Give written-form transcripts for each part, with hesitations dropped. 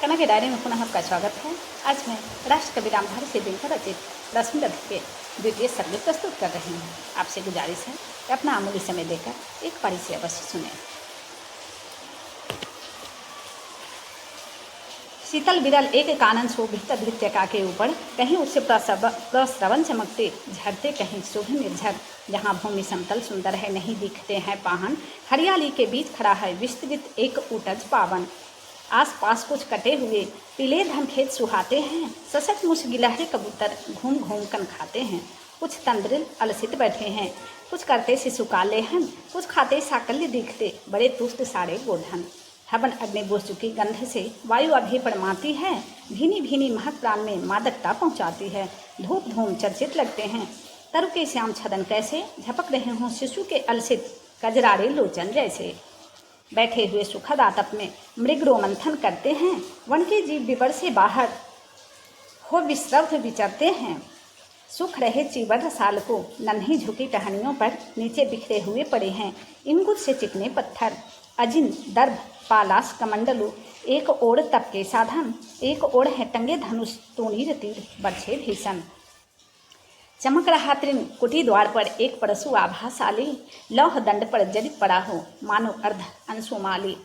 कनक की डायरी में पुनः आपका स्वागत है। आज मैं राष्ट्रकवि रामधारी सिंह पर रचित रश्मि रथ के द्वितीय सर्ग प्रस्तुत कर रही हूँ। आपसे गुजारिश है कि अपना अमूल्य समय देकर एक पारी से अवश्य सुने। शीतल विरल एक कानन शोभित भृत्यका के ऊपर, कहीं उससे प्रश्रवण चमकते झरते, कहीं शुभ निर्झर। जहाँ भूमि समतल सुंदर है, नहीं दिखते हैं पाहन, हरियाली के बीच खड़ा है विस्तृत एक ऊटज पावन। आस पास कुछ कटे हुए पीले धान खेत सुहाते हैं, सशक मुछ गिलहरे कबूतर घूम घूम कर खाते हैं। कुछ तंद्रिल अलसित बैठे हैं, कुछ करते शिशु काले हैं, कुछ खाते साकल्य दिखते बड़े तुष्ट सारे गोधन। हवन अग्नि बुझ चुकी गंध से वायु अभी पड़माती है, भीनी भीनी महक प्राण में मादकता पहुँचाती है। धूप धूम चर्चित लगते हैं, तरु के श्याम छदन कैसे झपक रहे हों शिशु के अलसित कजरारे लोचन जैसे। बैठे हुए सुखद आतप में मृग रोमंथन करते हैं, वन के जीव विवर से बाहर हो विश्रव्ध विचरते हैं। सुख रहे चीवर साल को नन्ही झुकी टहनियों पर नीचे बिखरे हुए पड़े हैं इंगुत से चिकने पत्थर, अजिन दर्भ पालास कमंडलू। एक ओर तप के साधन, एक ओर है टंगे धनुष तूणीर तीर बरछे भीषण। चमक रहा तृण कुटी द्वार पर एक परशु आभासाली, लौह दंड पर जड़ित पड़ा हो मानो अर्ध अंशुमाली।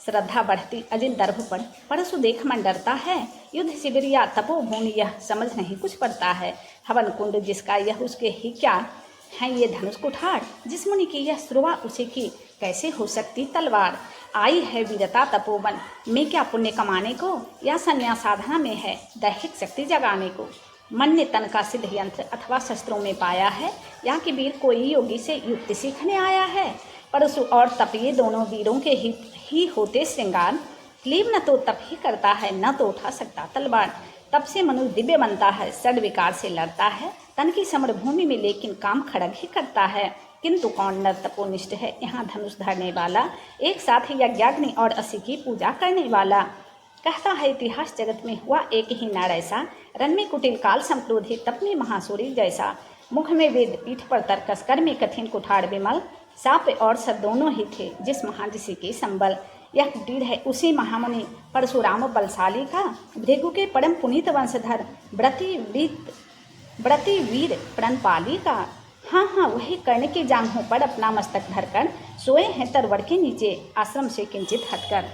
श्रद्धा बढ़ती अजिन दर्भ पर परशु देख मन डरता है, युद्ध शिविर या तपोभूमि यह समझ नहीं कुछ पड़ता है। हवन कुंड जिसका यह उसके ही क्या है ये धनुष कुठार, जिस मुनि की यह श्रुवा उसी की कैसे हो सकती तलवार। आई है वीरता तपोवन में क्या पुण्य कमाने को, या संन्यास साधना में है दैहिक शक्ति जगाने को। मन ने तन का सिद्ध यंत्र अथवा शस्त्रों में पाया है, या कि वीर कोई योगी से युक्ति सीखने आया है। परशु और तप ये दोनों वीरों के ही होते श्रृंगार, क्लीब न तो तप ही करता है न तो उठा सकता तलवार। तप से मनुष्य दिव्य बनता है, सड विकार से लड़ता है, तन की समर भूमि में लेकिन काम खड़ग ही करता है। किंतु कौन नर तपोनिष्ठ है यहाँ धनुष धरने वाला, एक साथ यज्ञाग्नि और असी की पूजा करने वाला। कहता है इतिहास जगत में हुआ एक ही नार ऐसा, रन में कुटिल काल संक्रोधित तप में महासूरी जैसा। मुख में वेद पीठ पर तर्कस, कर में कठिन कुठार विमल, साप और सर दोनों ही थे जिस महान ऋषि के संबल। यह कुटीर है उसी महामुनि परशुराम बलशाली का, भृगु के परम पुनीत वंशधर व्रति वीर प्रणपाली का। हाँ हाँ, वही कर्ण के जांघों पर अपना मस्तक धरकर सोए हैं तरवड़ के नीचे आश्रम से किंचित हटकर।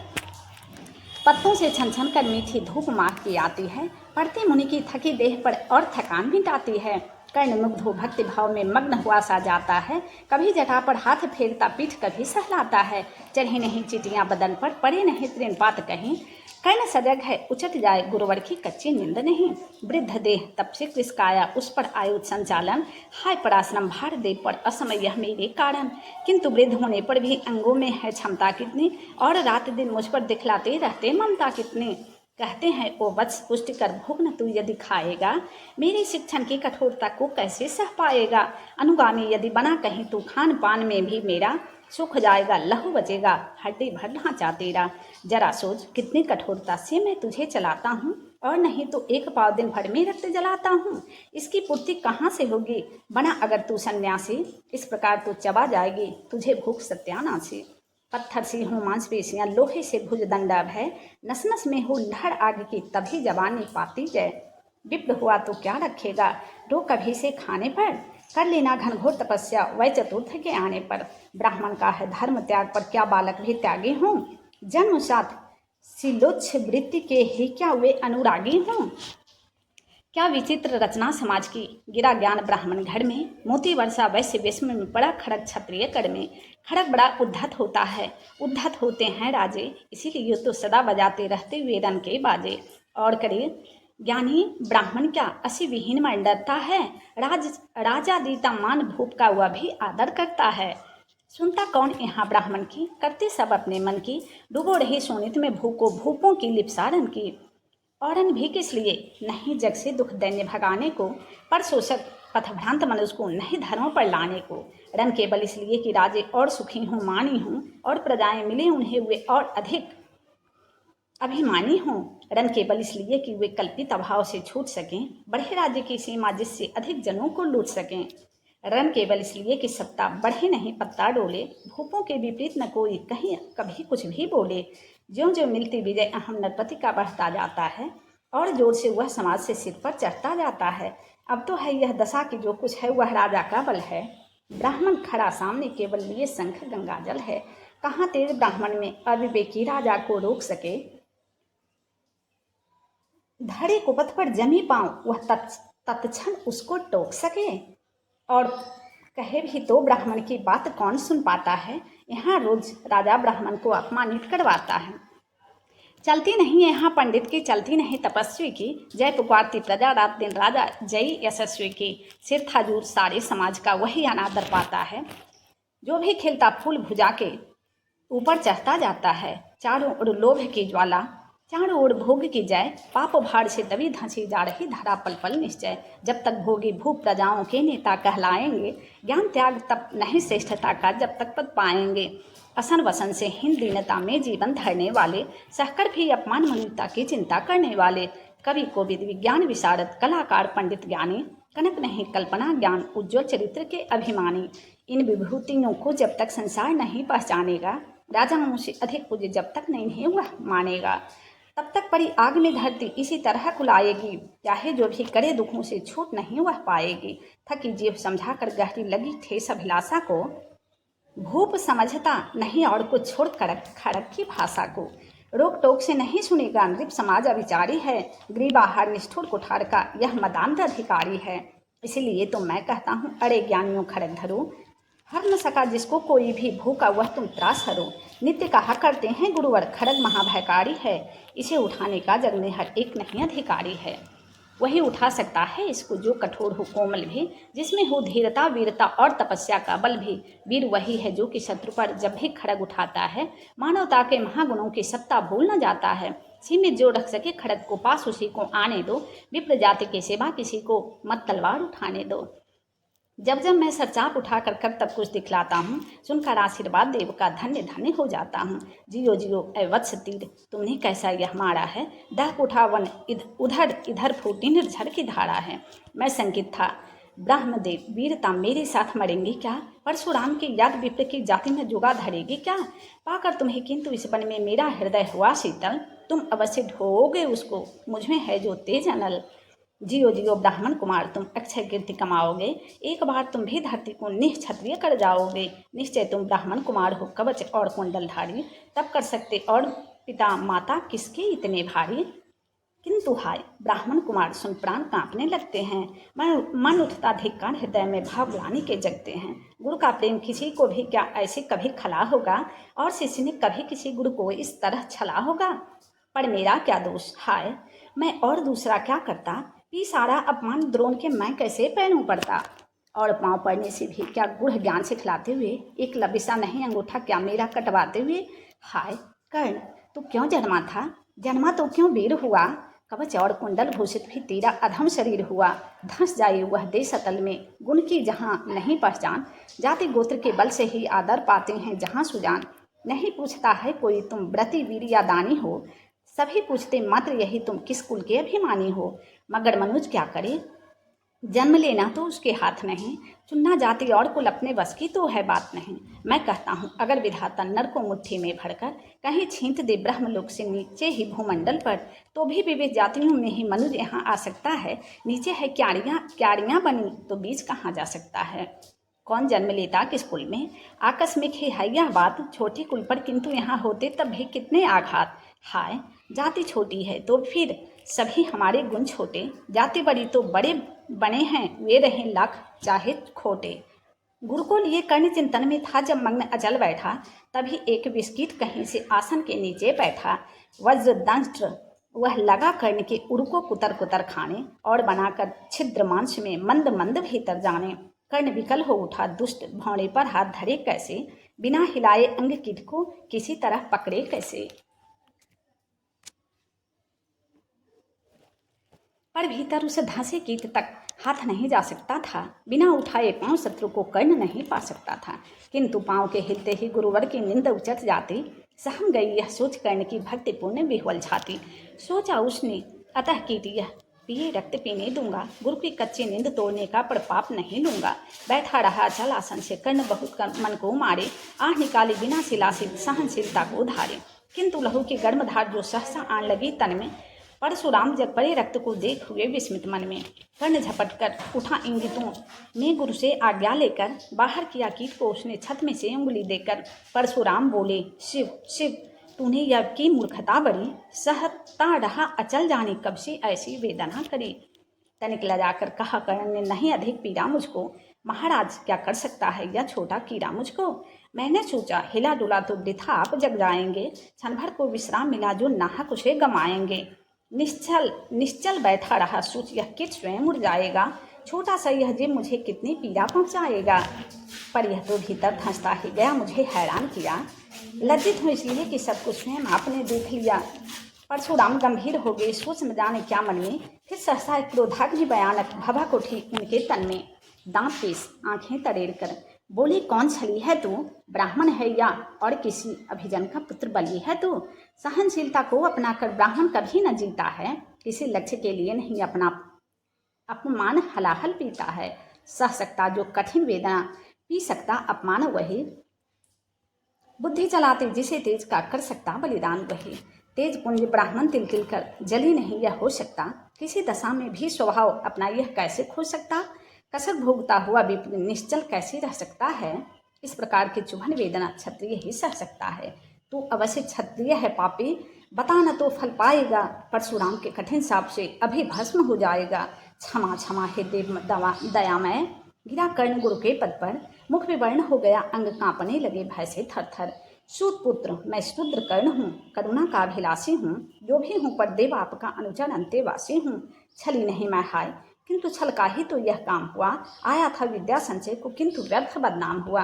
पत्तों से छन छन कर मीठी धूप माह की आती है, पड़ते मुनि की थकी देह पर और थकान मिटाती है। कर्ण मुग्ध हो भक्ति भाव में मग्न हुआ सा जाता है, कभी जटा पर हाथ फेरता पीठ कभी सहलाता है। चढ़ी नहीं चीटियां बदन पर, पड़े नहीं तृणपात कहीं, कर्ण सजग है उचट जाए गुरुवर की कच्ची नींद नहीं। वृद्ध देह तप से कृषकाया, उस पर आयु संचालन, हाय पराश्रम भार दे पर असमय यह मेरे कारण। किंतु वृद्ध होने पर भी अंगों में है क्षमता कितनी, और रात दिन मुझ पर दिखलाते रहते ममता कितनी। कहते हैं ओ वत्स पुष्टि कर भोग न तू यदि खाएगा, मेरी शिक्षण की कठोरता को कैसे सह पाएगा। अनुगामी यदि बना कहीं तू, खान पान में भी मेरा सुख जाएगा, लहू बचेगा हड्डी भर ढांचा तेरा। जरा सोच कितनी कठोरता से मैं तुझे चलाता हूँ, और नहीं तो एक पाव दिन भर में रक्त जलाता हूँ। इसकी पूर्ति कहाँ से होगी, बना अगर तू सन्यासी, इस प्रकार तू चबा जाएगी तुझे भूख सत्यानाशी। पत्थर सी हो मांसपेशियां, लोहे से भुज दंडा भय, नस नस में हो लहर आग की तभी जवानी पाती जय। विप्र हुआ तो क्या रखेगा रो कभी से खाने पर, कर लेना घनघोर तपस्या वै चतुर्थ के आने पर। ब्राह्मण का है धर्म त्याग पर, क्या बालक भी त्यागी हों, जन्म साथ सिलोच्छ वृत्ति के ही क्या वे अनुरागी हों। क्या विचित्र रचना समाज की, गिरा ज्ञान ब्राह्मण घर में, मोती वर्षा वैश्य वेश में पड़ा खड़ग क्षत्रिय कर में। खड़ग बड़ा उद्धत होता है, उद्धत होते हैं राजे, इसीलिए तो सदा बजाते रहते वे रन के बाजे। और करे ज्ञानी ब्राह्मण क्या असी विहीन मन डरता है, राजा दीता मान भूप का वह भी आदर करता है। सुनता कौन यहाँ ब्राह्मण की, करते सब अपने मन की, डूबो रही सोनित में भूको भूपों की लिपसारन की। औरन भी किस लिए नहीं जग से दुख दैन्य भगाने को, पर शोषक पथभ्रांत मनुष्य को नहीं धर्म पर लाने को। रन केवल इसलिए कि राजे और सुखी हों मानी हों, और प्रजाएं मिले उन्हें वे और अधिक अभिमानी हों। रन केवल इसलिए कि वे कल्पित अभाव से छूट सकें, बढ़े राज्य की सीमा जिससे अधिक जनों को लूट सकें। रन केवल इसलिए कि सत्ता बढ़े नहीं पत्ता डोले, भूपों के विपरीत न कोई कहीं कभी कुछ भी बोले। ज्यों ज्यों मिलती विजय अहम नरपति का बढ़ता जाता है और जोर से वह समाज से सिर पर चढ़ता जाता है। अब तो है यह दशा कि जो कुछ है वह राजा का बल है। ब्राह्मण खड़ा सामने केवल लिए शंख गंगाजल है। कहाँ तेरे ब्राह्मण में अविवेकी राजा को रोक सके। धड़े कुपथ पर जमी पाँव वह तत्क्षण उसको टोक सके। और कहे भी तो ब्राह्मण की बात कौन सुन पाता है। यहाँ रोज राजा ब्राह्मण को अपमानित करवाता है। चलती नहीं यहाँ पंडित की, चलती नहीं तपस्वी की, जय पुकारती प्रजा रात दिन राजा जय यशस्वी की। सिर थाजूर सारे समाज का वही अनादर पाता है। जो भी खिलता फूल भुजा के ऊपर चढ़ता जाता है। चारों ओर लोभ की ज्वाला, चारों ओर भोग की जय, पाप भाड़ से तभी धंसी जा रही धरा पल पल निश्चय। जब तक भोगी भूप प्रजाओं के नेता कहलाएंगे, ज्ञान त्याग तब नहीं श्रेष्ठता का जब तक पद पाएंगे। असन वसन से हीन दीनता में जीवन धरने वाले, सहकर भी अपमान मनुष्यता की चिंता करने वाले। कवि कोविद विज्ञान विशारद कलाकार पंडित ज्ञानी, कनक नहीं कल्पना ज्ञान उज्ज्वल चरित्र के अभिमानी। इन विभूतियों को जब तक संसार नहीं पहचानेगा, राजाओं से अधिक पूज्य जब तक नहीं वह मानेगा, तब तक परी आग में धरती इसी तरह कुलाएगी। चाहे जो भी करे दुखों से छूट नहीं वह पाएगी। थकी जीव समझा कर गहरी लगी ठेस अभिलाषा को, भूप समझता नहीं और कुछ छोड़ खड़क की भाषा को। रोक टोक से नहीं सुनेगा नृप समाज अविचारी है, ग्रीवाहार निष्ठुर कुठार का यह मदांध अधिकारी है। इसीलिए तो मैं कहता हूँ अरे ज्ञानियों खड़ग धरो, हर न सका जिसको कोई भी भूखा वह तुम त्रास हरो। नित्य कहा करते हैं गुरुवर खड़ग महाभयकारी है, इसे उठाने का जग में हर एक नहीं अधिकारी है। वही उठा सकता है इसको जो कठोर हो कोमल भी, जिसमें हो धीरता वीरता और तपस्या का बल भी। वीर वही है जो कि शत्रु पर जब भी खड़ग उठाता है, मानवता के महागुणों की सत्ता भूल न जाता है। सीमित जो रख सके खड़ग को पास उसी को आने दो, विप्र जाति की सेवा किसी को मत तलवार उठाने दो। जब जब मैं सरचाप उठाकर कर तब कुछ दिखलाता हूँ, सुनकर आशीर्वाद देव का धन्य धन्य हो जाता हूँ। जियो जियो ऐ वत्स तीर, तुमने कैसा यह मारा है, दह उठा वन उधर इधर फूटी निर्झर की धारा है। मैं संकित था ब्रह्मदेव वीरता मेरे साथ मरेंगी क्या, परशुराम की याद विप्र की जाति में जुगा धरेगी क्या। पाकर तुम्हें किंतु इस वन में मेरा हृदय हुआ शीतल, तुम अवश्य ढोओगे उसको, मुझमें है जो तेज अनल। जियो जियो ब्राह्मण कुमार, तुम अक्षय कीर्ति कमाओगे, एक बार तुम भी धरती को निःक्षत्रिय कर जाओगे। निश्चय तुम ब्राह्मण कुमार हो कवच और कुंडलधारी, तब कर सकते और पिता माता किसके इतने भारी। किंतु हाय ब्राह्मण कुमार सुन प्राण कांपने लगते हैं, मन उठता धिक्कार हृदय में भाव ग्लानि के जगते हैं। गुरु का प्रेम किसी को भी क्या ऐसे कभी खला होगा, और शिष्य ने कभी किसी गुरु को इस तरह छला होगा। पर मेरा क्या दोष, हाय मैं और दूसरा क्या करता, पी सारा अपमान द्रोण के मैं कैसे पैरों पड़ता। और पाँव पड़ने से भी क्या गुढ़ ज्ञान सिखलाते हुए, एक लबिसा नहीं अंगूठा क्या मेरा कटवाते हुए। हाय कर्ण तू क्यों जन्मा था, जन्मा तो क्यों वीर हुआ, कवच और कुंडल भूषित भी तेरा अधम शरीर हुआ। धंस जाए वह देश अतल में गुण की जहाँ नहीं पहचान, जाति गोत्र के बल से ही आदर पाते हैं जहाँ सुजान। नहीं पूछता है कोई तुम व्रती वीर या दानी हो, सभी पूछते मात्र यही तुम किस कुल के अभिमानी हो। मगर मनुज क्या करे, जन्म लेना तो उसके हाथ नहीं, चुनना जाति और कुल अपने बस की तो है बात नहीं। मैं कहता हूँ अगर विधाता नर को मुट्ठी में भरकर कहीं छींट दे ब्रह्मलोक से नीचे ही भूमंडल पर, तो भी विविध जातियों में ही मनुज यहाँ आ सकता है। नीचे है क्यारियाँ बनी तो बीज कहाँ जा सकता है। कौन जन्म लेता किस कुल में, आकस्मिक ही है यह बात, छोटी कुल पर किंतु यहाँ होते तब भी कितने आघात। हाय जाति छोटी है तो फिर सभी हमारे गुण छोटे, जाति बड़ी तो बड़े बने हैं वे रहें लाख चाहे खोटे। गुरु को लिए कर्ण चिंतन में था जब मग्न अचल बैठा, तभी एक बिस्किट कहीं से आसन के नीचे बैठा। वज्रदंष्ट्र वह लगा कर्ण के उर को कुतर कुतर खाने, और बनाकर छिद्र मांस में मंद मंद भीतर जाने। कर्ण विकल हो उठा दुष्ट भौड़े पर हाथ धरे कैसे, बिना हिलाए अंग कीट को किसी तरह पकड़े कैसे। पर भीतर उस धंसे कीट तक हाथ नहीं जा सकता था, बिना उठाए पांव शत्रु को कर्ण नहीं पा सकता था। किंतु पांव के हिलते ही गुरुवर की निंद उचट जाती, सहम गई यह सोच कर्ण की भक्तिपूर्ण विह्वल छाती। सोचा उसने अतः कीट यह पिए रक्त पीने दूंगा, गुरु की कच्ची नींद तोड़ने का पर पाप नहीं लूंगा। बैठा रहा चल आसन से, कर्ण बहुत मन को मारे, आह निकाली बिना सिला से सहनशीलता को धारे। किंतु लहू की गर्म धार जो सहसा आन लगी तन में, परशुराम जब पड़े रक्त को देख हुए विस्मित मन में। कर्ण झपट कर उठा इंगितों ने गुरु से आज्ञा लेकर, बाहर किया कीट को उसने छत में से उंगली देकर। परशुराम बोले, शिव शिव तूने यह की मूर्खता बड़ी, सहता रहा अचल जाने कब से ऐसी वेदना करी। तनिक लजाकर कहा कर्ण ने, नहीं अधिक पीड़ा मुझको, महाराज क्या कर सकता है यह छोटा कीड़ा मुझको। मैंने सोचा हिला डुला तो वृथा आप जग जाएंगे, क्षण भर को विश्राम मिला जो नाहक उसे गमाएंगे। निश्चल बैठा रहा सोच यह कीट स्वयं उड़ जाएगा, छोटा सा यह जीव मुझे कितनी पीड़ा पहुंचाएगा। पर यह तो भीतर धंसता ही गया, मुझे हैरान किया। लज्जित हूँ इसलिए कि सब कुछ स्वयं आपने देख लिया। परशुराम गंभीर हो गए, सोच न जाने क्या मन में। फिर सहसा एक क्रोधाग्नि भयानक भभक उठी उनके तन में। दांत पीस आंखें तरेर कर बोली, कौन छली है तू, ब्राह्मण है या और किसी अभिजन का पुत्र बलि है तू। सहनशीलता को अपनाकर ब्राह्मण कभी न जीता है, किसी लक्ष्य के लिए नहीं अपना अपमान हलाहल पीता है। सह सकता जो कठिन वेदना, पी सकता अपमान वही, बुद्धि चलाते जिसे तेज का कर सकता बलिदान वही। तेज पुंज ब्राह्मण तिल तिल कर जली नहीं यह हो सकता, किसी दशा में भी स्वभाव अपना यह कैसे खो सकता। कसक भोगता हुआ विपिन निश्चल कैसे रह सकता है, इस प्रकार की चुभन वेदना क्षत्रिय ही सह सकता है। तू अवश्य क्षत्रिय है पापी, बता न तो फल पाएगा, परशुराम के कठिन शाप से अभी भस्म हो जाएगा। क्षमा क्षमा हे देव दयामय। गिरा कर्ण गुरु के पद पर, मुख विवर्ण हो गया, अंग कांपने लगे भय से थर थर। सूत पुत्र मैं शूद्र कर्ण हूँ, करुणा का अभिलाषी हूँ, जो भी हूँ पर देव आपका अनुचर अंतेवासी हूँ। छली नहीं मैं हाय, किंतु छल का ही तो यह काम हुआ। आया था विद्या संचय को, किंतु व्यर्थ बदनाम हुआ।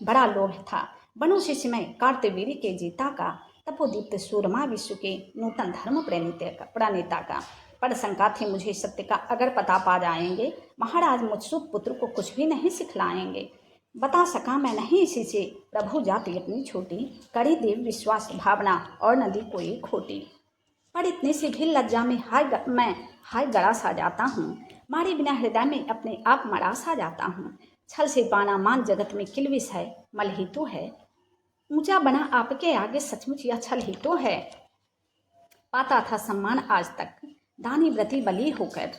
बड़ा लोभ था बनो शिष्य में कार्तवीर्य के जीता का, तपोदीप्त सूरमा विश्व के नूतन धर्म प्रणेता का। पर शंका थी मुझे सत्य का, अगर पता पा जाएंगे महाराज मुझ सूत पुत्र को कुछ भी नहीं सिखलाएंगे। बता सका मैं नहीं इसी से, प्रभु जाति अपनी छोटी, करी देव विश्वास भावना और नदी कोई खोटी। पर इतने से भी लज्जा में हाय गड़ा सा जाता हूँ, मारे बिना हृदय में अपने आप मरा सा जाता हूँ। छल से पाना मान जगत में किलविश है, मल ही तो है, ऊंचा बना आपके आगे सचमुच यह छल ही तो है। पाता था सम्मान आज तक दानी व्रती बली होकर,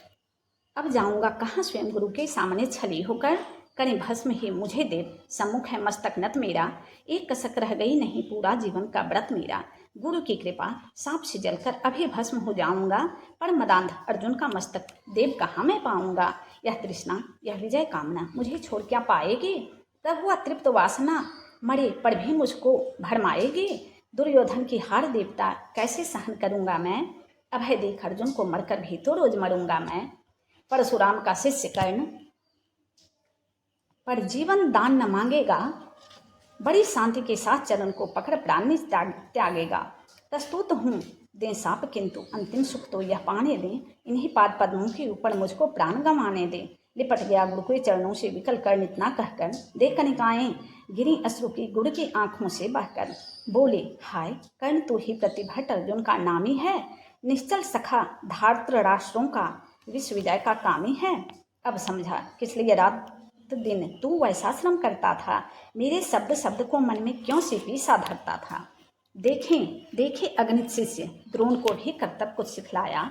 अब जाऊंगा कहाँ स्वयं गुरु के सामने छली होकर। करें भस्म ही मुझे देव, सम्मुख है मस्तक नत मेरा, एक कसक रह गई नहीं पूरा जीवन का व्रत मेरा। गुरु की कृपा सांप से जलकर अभी भस्म हो जाऊंगा, पर मदांध अर्जुन का मस्तक देव कहाँ मैं पाऊंगा। यह तृष्णा यह विजय कामना मुझे छोड़ क्या पाएगी, प्रभु अतृप्त वासना मरे पर भी मुझको भरमाएगी। दुर्योधन की हार देवता कैसे सहन करूंगा मैं, अभय देख अर्जुन को मरकर भी तो रोज मरूंगा मैं। परशुराम का शिष्य कर्ण पर जीवन दान न मांगेगा, बड़ी शांति के साथ चरण को पकड़ प्राण त्यागेगा। प्रस्तुत हूँ दें साप किंतु अंतिम सुख तो यह पाने दें, इन्हीं पाद पद्मों के ऊपर मुझको प्राण गंवाने दें। लिपट गया गुरु के चरणों से विकल कर्ण इतना कहकर, दे कनिकाएं गिरी अश्रु की गुरु की आंखों से बहकर। बोले हाय कर्ण तू ही प्रतिभट अर्जुन का नामी है, निश्चल सखा धार्त्र राष्ट्रों का विश्व विजय का कामी है। अब समझा किस लिए रात दिन तू वैसा श्रम करता था, मेरे शब्द शब्द को मन में क्यों सिपी सा धरता था। देखे अगणित शिष्य द्रोण को भी कर्तव्य कुछ सिखलाया,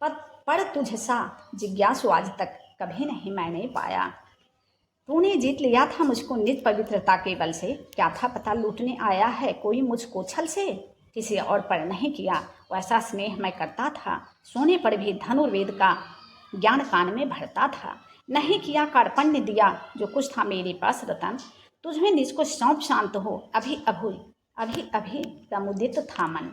पर तुझसा जिज्ञासु आज तक कभी नहीं मैंने पाया। तूने जीत लिया था मुझको निज पवित्रता के बल से, क्या था पता लूटने आया है कोई मुझको छल से। किसी और पर नहीं किया वैसा स्नेह मैं करता था, सोने पर भी धनुर्वेद का ज्ञान कान में भरता था। नहीं किया कार्पण्य दिया जो कुछ था मेरे पास रतन, तुझमें निज को सौंप शांत हो अभी अभी प्रमुदित था मन।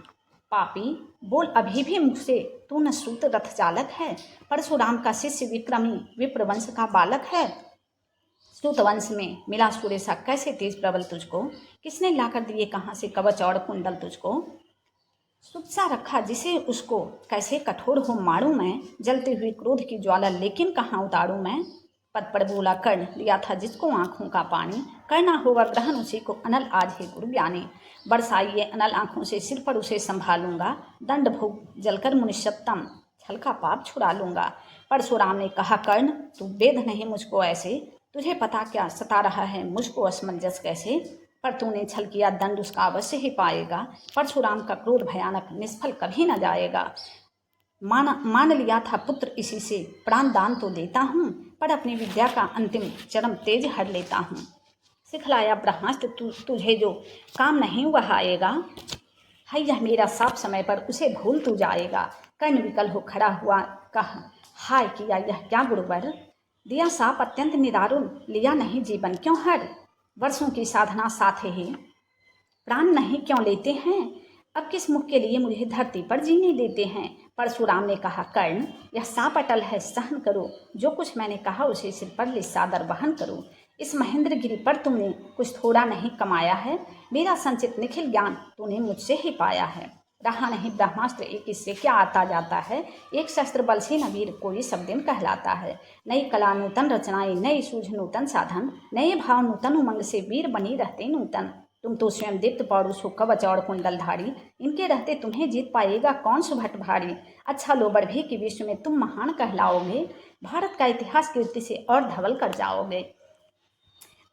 पापी बोल अभी भी मुझसे, तू न सूत रथ चालक है, परशुराम का शिष्य विक्रमी विप्रवंश का बालक है। सूत वंश में मिला सूर्य सा कैसे तेज प्रबल तुझको, किसने लाकर दिए कहाँ से कवच और कुंडल तुझको। सुत्सा रखा जिसे उसको कैसे कठोर हो मारूं मैं, जलते हुए क्रोध की ज्वाला लेकिन कहाँ उतारूं मैं। पद पर बोला कर्ण लिया था जिसको आंखों का पानी, करना होगा ग्रहण उसी को अनल आज है गुरु ज्ञानी। बरसाइए अनल आंखों से सिर पर उसे संभालूंगा, दंड भोग जलकर मुनिषत्तम छल का पाप छुड़ा लूँगा। परशुराम ने कहा, कर्ण तू वेद नहीं मुझको ऐसे, तुझे पता क्या सता रहा है मुझको असमंजस कैसे। पर तूने छल किया, दंड उसका अवश्य ही पाएगा। परशुराम का क्रोध भयानक, निष्फल कभी न जाएगा। मान लिया था पुत्र इसी से, प्राण दान तो देता हूँ, पर अपनी विद्या का अंतिम चरम तेज हर लेता हूँ। सिखलाया ब्रह्मास्त्र तुझे जो काम नहीं वह आएगा, है यह मेरा साफ समय पर उसे भूल तू जाएगा। कर्ण विकल हो खड़ा हुआ, कहा, हाय किया यह क्या गुरुवर, दिया साप अत्यंत निदारुण, लिया नहीं जीवन क्यों हर। वर्षों की साधना साथ ही प्राण नहीं क्यों लेते हैं, अब किस मुख के लिए मुझे धरती पर जीने देते हैं। परशुराम ने कहा, कर्ण यह साप अटल है, सहन करो, जो कुछ मैंने कहा उसे सिर पर ले सादर वहन करो। इस महेंद्रगिरी पर तुमने कुछ थोड़ा नहीं कमाया है, मेरा संचित निखिल ज्ञान तूने मुझसे ही पाया है। रहा नहीं ब्रह्मास्त्र एक इससे क्या आता जाता है, एक शस्त्र बल से न वीर कोई सब दिन कहलाता है। नई कला नूतन रचनाएं, नई सूझ नूतन साधन, नए भाव नूतन उमंग से वीर बनी रहते नूतन। तुम तो स्वयं दीप्त पौरुष हो, कवच और कुंडलधारी, इनके रहते तुम्हें जीत पाएगा कौन सुभट भारी। अच्छा लो बढ़ भी कि विश्व में तुम महान कहलाओगे, भारत का इतिहास कीर्ति से और धवल कर जाओगे।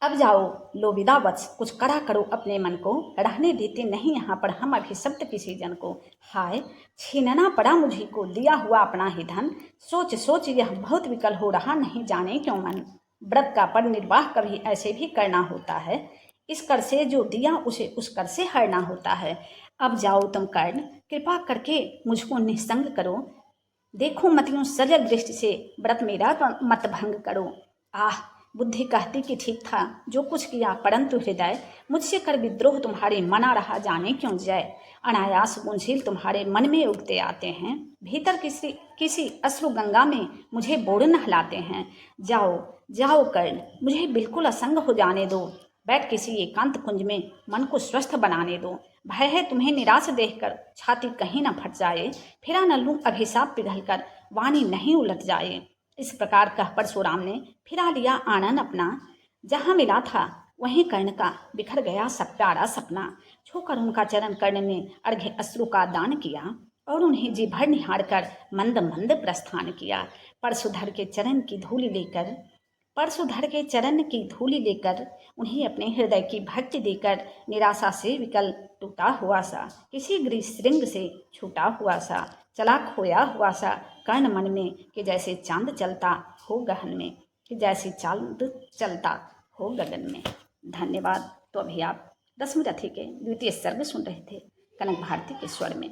अब जाओ लो विदा वत्स, कुछ कड़ा करो अपने मन को, रहने देते नहीं यहाँ पर हम अभिशप्त किसी जन को। हाय छीनना पड़ा मुझी को दिया हुआ अपना ही धन, सोच सोच यह बहुत विकल हो रहा नहीं जाने क्यों मन। व्रत का पर निर्वाह कभी ऐसे भी करना होता है, इस कर से जो दिया उसे उस कर से हरना होता है। अब जाओ तुम कर्ण, कृपा करके मुझको निस्संग करो, देखो मतियों सजल दृष्टि से व्रत मेरा मत भंग करो। आह बुद्धि कहती कि ठीक था जो कुछ किया, परंतु हृदय मुझसे कर विद्रोह तुम्हारे मना रहा जाने क्यों जय। अनायास गुणशील तुम्हारे मन में उगते आते हैं, भीतर किसी किसी अश्रु गंगा में मुझे बोर नहलाते हैं। जाओ जाओ कर्ण, मुझे बिल्कुल असंग हो जाने दो, बैठ किसी एकांत कुंज में मन को स्वस्थ बनाने दो। भय है तुम्हें निराश देखकर छाती कहीं न फट जाए, फिरा न लूं अभिशाप पिघल कर वाणी नहीं उलट जाए। इस प्रकार कह परशुराम ने फिरा लिया आनन अपना, जहाँ मिला था वहीं कर्ण का बिखर गया सब प्यारा सपना। छूकर उनका चरण कर्ण ने अर्घ्य अश्रु का दान किया, और उन्हें जी भर निहार कर मंद मंद प्रस्थान किया। परशुधर के चरण की धूलि लेकर परशुधर के चरण की धूलि लेकर उन्हें अपने हृदय की भक्ति देकर, निराशा से विकल टूटा हुआ सा, किसी गृह श्रृंग से छूटा हुआ सा, चला खोया हुआ सा कर्ण मन में, कि जैसे चांद चलता हो गहन में, कि जैसे चांद चलता हो गगन में। धन्यवाद। तो अभी आप दसवीं रथी के द्वितीय सर्ग सुन रहे थे कनक भारती के स्वर में।